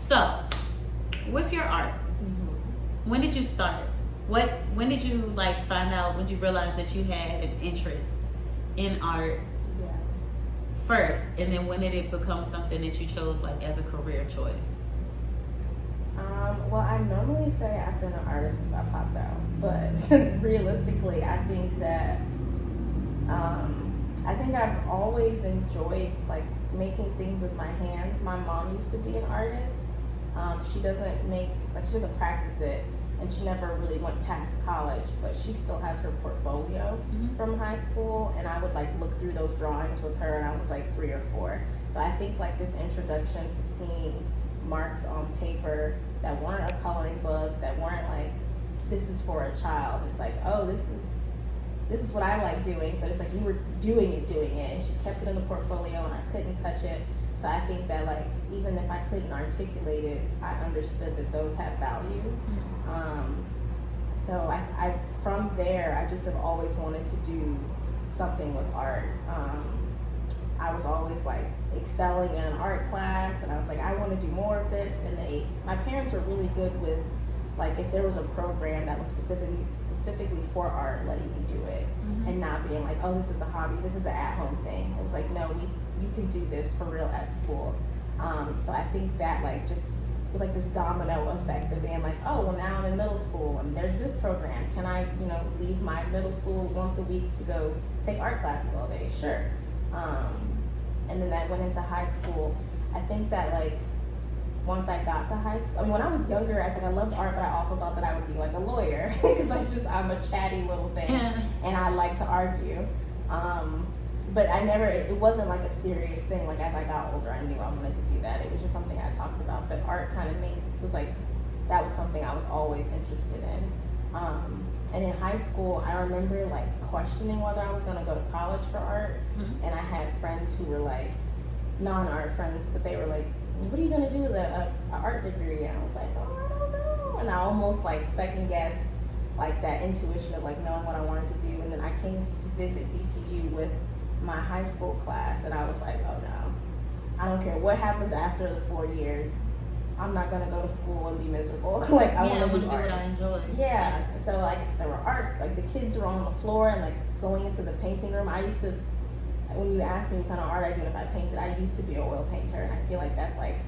So, with your art, when did you start? When did you like find out? When did you realize that you had an interest in art first, and then when did it become something that you chose like as a career choice? Well, I normally say after an artist because I popped out, but realistically, I think that I've always enjoyed like making things with my hands. My mom used to be an artist. She doesn't practice it, and she never really went past college, but she still has her portfolio from high school, and I would like look through those drawings with her, and I was like 3 or 4. So I think like this introduction to seeing marks on paper that weren't a coloring book, that weren't like, this is for a child. It's like, oh, this is what I like doing, but it's like you were doing it, and she kept it in the portfolio, and I couldn't touch it. So I think that like, even if I couldn't articulate it, I understood that those have value. So I from there, I just have always wanted to do something with art. I was always like excelling in an art class, and I was like, I want to do more of this. And my parents were really good with like, if there was a program that was specifically for art, letting me do it, and not being like, oh, this is a hobby, this is an at-home thing. It was like, no, you can do this for real at school. So I think that like just was like this domino effect of being like, oh, well now I'm in middle school and there's this program. Can I, leave my middle school once a week to go take art classes all day? Sure. And then that went into high school. I think that like once I got to high school, when I was younger, I was like, I loved art, but I also thought that I would be like a lawyer because I'm a chatty little thing and I like to argue. But it wasn't like a serious thing. Like as I got older, I knew I wanted to do that. It was just something I talked about. But art kind of that was something I was always interested in. And in high school, I remember like questioning whether I was going to go to college for art. And I had friends who were like non-art friends, but they were like, what are you going to do with an art degree? And I was like, oh, I don't know. And I almost like second guessed like that intuition of like knowing what I wanted to do. And then I came to visit BCU with my high school class, and I was like, oh no, I don't care what happens after the 4 years, I'm not gonna go to school and be miserable. Like I want to do art. What I enjoy. Yeah. So like there were art, like the kids were on the floor and like going into the painting room. I used to, when you asked me what kind of art I do if I painted, I used to be an oil painter, and I feel like that's like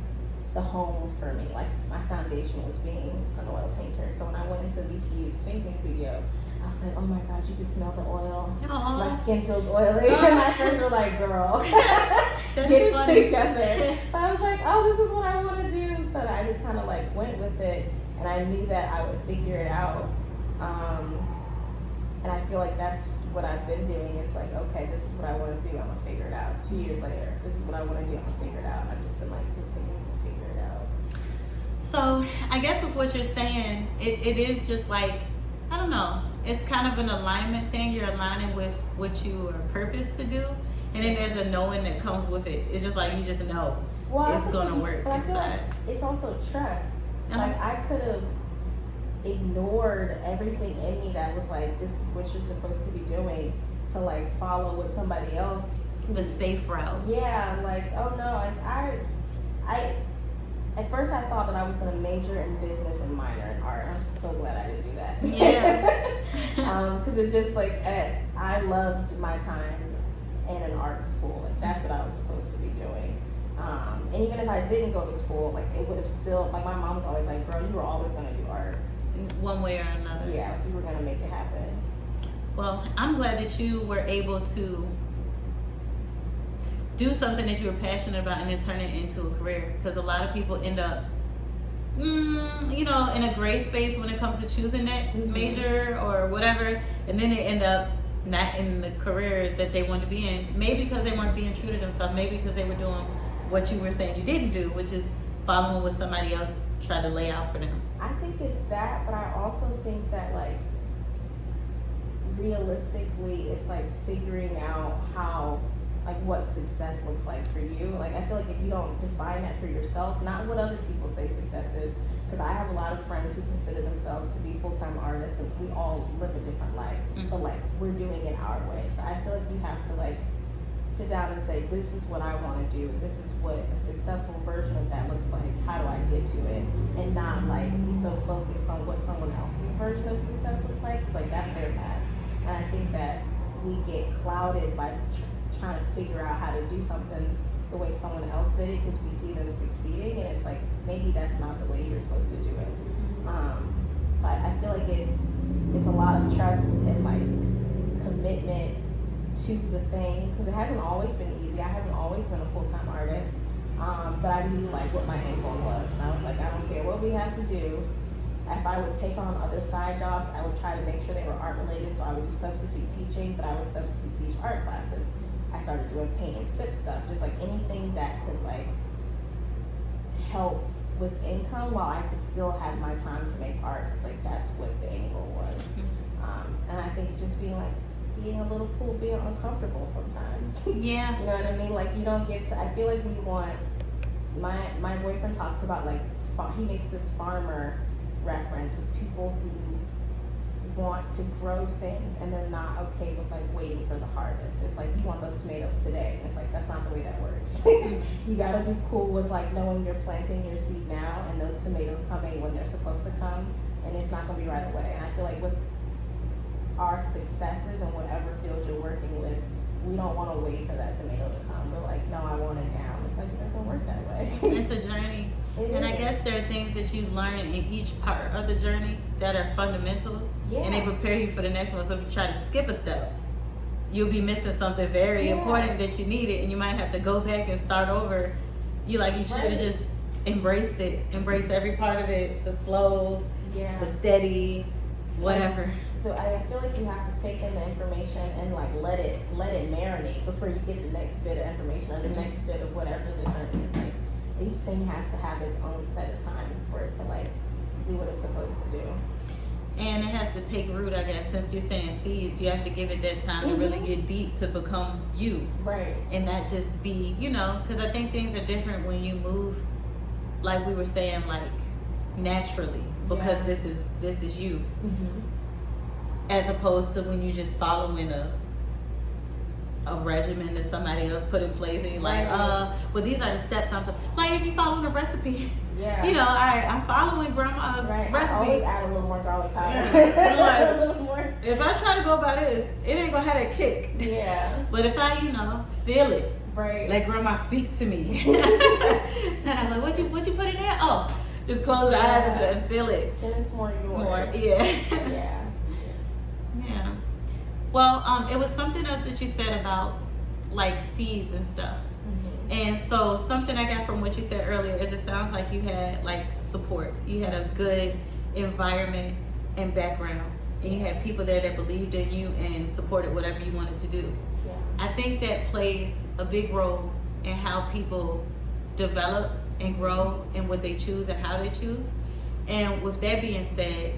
the home for me. Like my foundation was being an oil painter. So when I went into VCU's painting studio, I was like, oh my God, you can smell the oil. Aww. My skin feels oily. And my friends were like, girl, get it together. But I was like, oh, this is what I want to do. So I just kind of like went with it, and I knew that I would figure it out. And I feel like that's what I've been doing. It's like, okay, this is what I want to do. I'm going to figure it out. 2 years later, this is what I want to do. I'm going to figure it out. I've just been like continuing to figure it out. So I guess with what you're saying, it is just like, I don't know, it's kind of an alignment thing. You're aligning with what you are purposed to do, and then there's a knowing that comes with it. It's just like you just know it's going to work but I feel inside. like it's also trust. Like I could have ignored everything in me that was like, this is what you're supposed to be doing, to like follow with somebody else. The safe route. Yeah, like, oh no, like I at first I thought that I was going to major in business and minor in art. I'm so glad I didn't do that. Yeah. Because it's just like, I loved my time in an art school. Like that's what I was supposed to be doing. And even if I didn't go to school, like it would have still, like my mom was always like, girl, you were always going to do art. One way or another. Yeah, you were going to make it happen. Well, I'm glad that you were able to do something that you were passionate about and then turn it into a career, because a lot of people end up in a gray space when it comes to choosing that major or whatever, and then they end up not in the career that they want to be in, maybe because they weren't being true to themselves, maybe because they were doing what you were saying you didn't do, which is following what somebody else tried to lay out for them. I think it's that, but I also think that like realistically it's like figuring out how, like what success looks like for you. Like I feel like if you don't define that for yourself, not what other people say success is, because I have a lot of friends who consider themselves to be full-time artists, and we all live a different life, but like we're doing it our way. So I feel like you have to like sit down and say, this is what I want to do. This is what a successful version of that looks like. How do I get to it? And not like be so focused on what someone else's version of success looks like. Because like that's their path. And I think that we get clouded by trying to figure out how to do something the way someone else did it because we see them succeeding, and it's like maybe that's not the way you're supposed to do it. So I feel like it's a lot of trust and like commitment to the thing, because it hasn't always been easy. I haven't always been a full-time artist, but I knew like what my end goal was, and I was like, I don't care what we have to do. If I would take on other side jobs, I would try to make sure they were art related, so I would do substitute teaching, but I would substitute teach art classes. I started doing paint and sip stuff, just like anything that could like help with income while I could still have my time to make art, because like that's what the end goal was. And I think just being a little cool, being uncomfortable sometimes. Yeah. You know what I mean? Like you don't get to, I feel like we want, my boyfriend talks about like, he makes this farmer reference with people who want to grow things and they're not okay with like waiting for the harvest. It's like you want those tomatoes today. It's like that's not the way that works. You gotta be cool with like knowing you're planting your seed now and those tomatoes coming when they're supposed to come, and it's not gonna be right away. And I feel like with our successes and whatever field you're working with, we don't want to wait for that tomato to come. We're like, no, I want it now. It's like it doesn't work that way. It's a journey. And I guess there are things that you learn in each part of the journey that are fundamental, and they prepare you for the next one. So if you try to skip a step, you'll be missing something very important that you needed, and you might have to go back and start over. You should have just embraced it, embraced every part of it, the slow, the steady, whatever. So I feel like you have to take in the information and like let it marinate before you get the next bit of information or the next bit of whatever the journey is. Like each thing has to have its own set of time for it to like do what it's supposed to do. And it has to take root, I guess. Since you're saying seeds, you have to give it that time to really get deep to become you. Right. And not just be, because I think things are different when you move, like we were saying, like naturally, because this is you. As opposed to when you just following a regimen that somebody else put in place, and you're like, well, these are the steps I'm like, if you following a recipe, I'm following grandma's recipe. I always add a little more garlic powder. Like, a little more. If I try to go by this, it ain't gonna have that kick. Yeah. But if I, feel it, let grandma speak to me. And I'm like, what you put in there? Oh, just close your eyes and feel it. Then it's more yours. Yeah. Well, it was something else that you said about like seeds and stuff. And so something I got from what you said earlier is it sounds like you had like support. You had a good environment and background, and you had people there that believed in you and supported whatever you wanted to do. I think that plays a big role in how people develop and grow and what they choose and how they choose. And with that being said,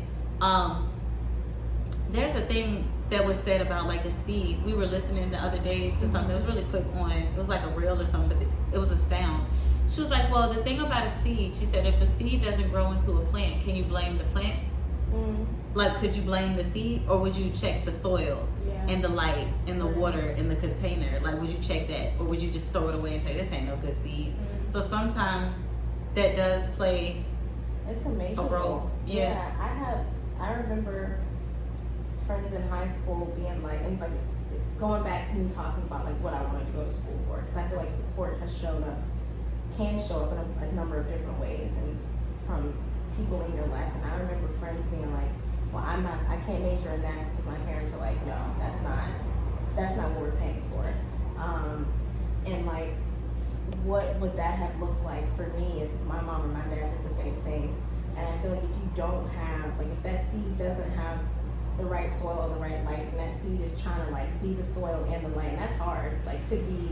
there's a thing that was said about like a seed. We were listening the other day to something that was really quick on, it was like a reel or something, but it was a sound. She was like, well, the thing about a seed, she said, if a seed doesn't grow into a plant, can you blame the plant? Like, could you blame the seed, or would you check the soil and the light and the water and the container? Like, would you check that, or would you just throw it away and say, this ain't no good seed? So sometimes that does play a major role. I remember friends in high school being like, and like going back to me talking about like what I wanted to go to school for, because I feel like support can show up in a number of different ways and from people in your life. And I remember friends being like, well, I can't major in that because my parents are like, no, that's not what we're paying for. And like, what would that have looked like for me if my mom and my dad said the same thing? And I feel like if you don't have, like if that seed doesn't have the right soil and the right light, and that seed is trying to like be the soil and the light, and that's hard, like to be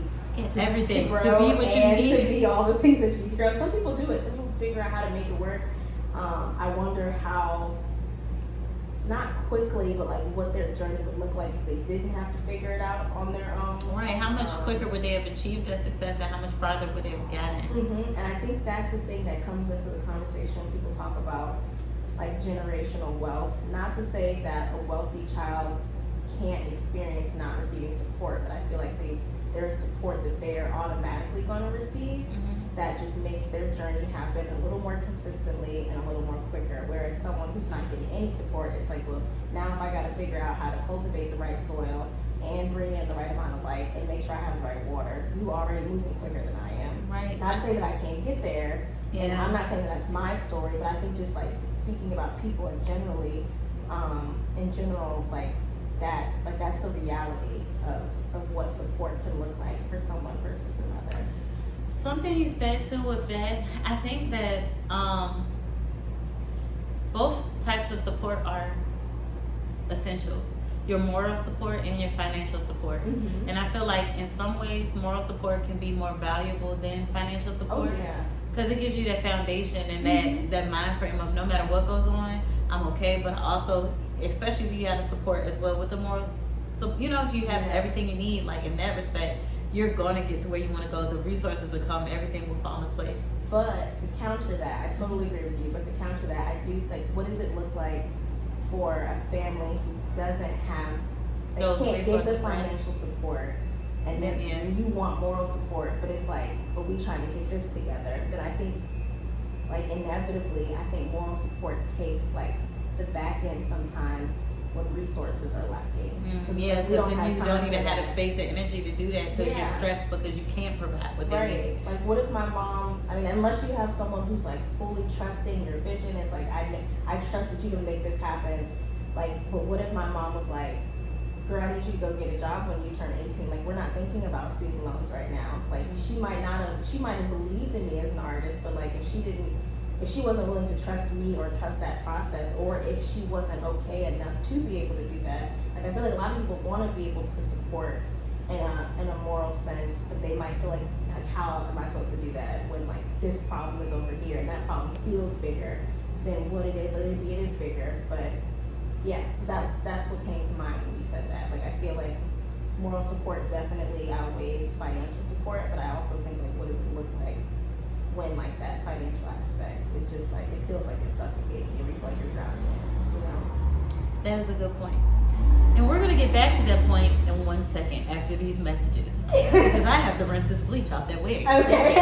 everything, to be what you need, to be all the things that you need to grow. Some people do it. Some people figure out how to make it work. I wonder how, not quickly, but like what their journey would look like if they didn't have to figure it out on their own. Right. How much quicker would they have achieved that success, and how much farther would they have gotten? And I think that's the thing that comes into the conversation when people talk about like generational wealth. Not to say that a wealthy child can't experience not receiving support, but I feel like there's support that they're automatically going to receive. That just makes their journey happen a little more consistently and a little more quicker. Whereas someone who's not getting any support, it's like, well, now if I got to figure out how to cultivate the right soil and bring in the right amount of light and make sure I have the right water, you already moving quicker than I am. Right. Not to say that I can't get there, and I'm not saying that that's my story, but I think just like speaking about people in general, like that's the reality of what support can look like for someone versus another. Something you said too with that, I think that both types of support are essential. Your moral support and your financial support. And I feel like in some ways moral support can be more valuable than financial support. Oh yeah. Because it gives you that foundation and that mind frame of no matter what goes on, I'm okay. But also, especially if you have the support as well with the moral. So, you know, if you have everything you need, like in that respect, you're going to get to where you want to go. The resources will come. Everything will fall into place. But to counter that, I totally agree with you. But to counter that, I do think, what does it look like for a family who doesn't have, they Those can't give the resources, right? financial support, and then you want moral support, but it's like, but we trying to get this together. Then I think, like inevitably, I think moral support takes like the back end sometimes when resources are lacking. Yeah, because then you don't even have the that. space and energy to do that because you're stressed because you can't provide what they need. Like, what if my mom, I mean, unless you have someone who's like fully trusting your vision, it's like, I trust that you can make this happen. Like, but what if my mom was like, girl, I need you to go get a job when you turn 18. Like, we're not thinking about student loans right now. Like, she might have believed in me as an artist, but like, if she wasn't willing to trust me or trust that process, or if she wasn't okay enough to be able to do that, like I feel like a lot of people want to be able to support in a moral sense, but they might feel like how am I supposed to do that when like this problem is over here and that problem feels bigger than what it is, or maybe it is bigger. But yeah, so that's what came to mind when you said that. Like I feel like moral support definitely outweighs financial support, but I also think like what does it look like when like that financial aspect is just like, it feels like it's suffocating you, or you feel like you're drowning in, you know? That is a good point. And we're going to get back to that point in 1 second after these messages. Because I have to rinse this bleach off that wig. Okay.